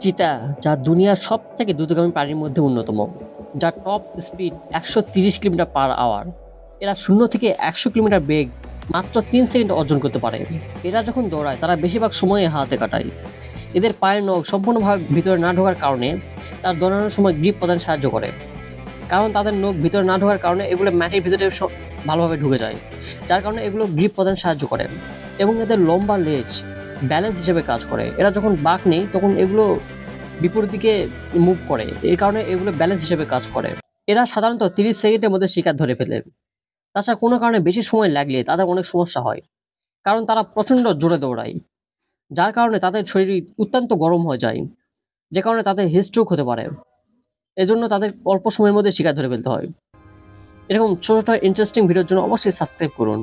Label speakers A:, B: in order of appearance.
A: চিতা, যা দুনিয়ার সব থেকে দ্রুতগামী প্রাণীর মধ্যে অন্যতম, যার টপ স্পিড 130 কিলোমিটার/আওয়ার। এরা 0 থেকে 100 কিলোমিটার বেগ মাত্র 3 সেকেন্ড অর্জন করতে পারে। এরা যখন দৌড়ায় তারা বেশিরভাগ সময় হাতে কাটায়। এদের পায়ের নখ সম্পূর্ণভাবে ভিতরে না ঢোকার কারণে তার দৌড়ানোর সময় গ্রিপ প্রদান সাহায্য করে। কারণ তাদের নখ ভিতরে না ঢোকার কারণে এগুলো মাটির ভিতরে ভালোভাবে ঢুকে যায়, যার কারণে এগুলো গ্রিপ প্রদান সাহায্য করে। এবং এদের লম্বা লেজ ব্যালেন্স হিসেবে কাজ করে। এরা যখন বাঁক নেই তখন এগুলো বিপরীত দিকে মুভ করে, এর কারণে এগুলো ব্যালেন্স হিসেবে কাজ করে। এরা সাধারণত 30 সেকেন্ডের মধ্যে শিকার ধরে ফেলে। তাছাড়া কোনো কারণে বেশি সময় লাগলে তাদের অনেক সমস্যা হয়, কারণ তারা প্রচন্ড জোরে দৌড়ায়, যার কারণে তাদের শরীর অত্যন্ত গরম হয়ে যায়, যে কারণে তাদের হিটস্ট্রোক হতে পারে। এজন্য তাদের অল্প সময়ের মধ্যে শিকার ধরে ফেলতে হয়। এরকম ছোট ছোট ইন্টারেস্টিং ভিডিওর জন্য অবশ্যই সাবস্ক্রাইব করুন।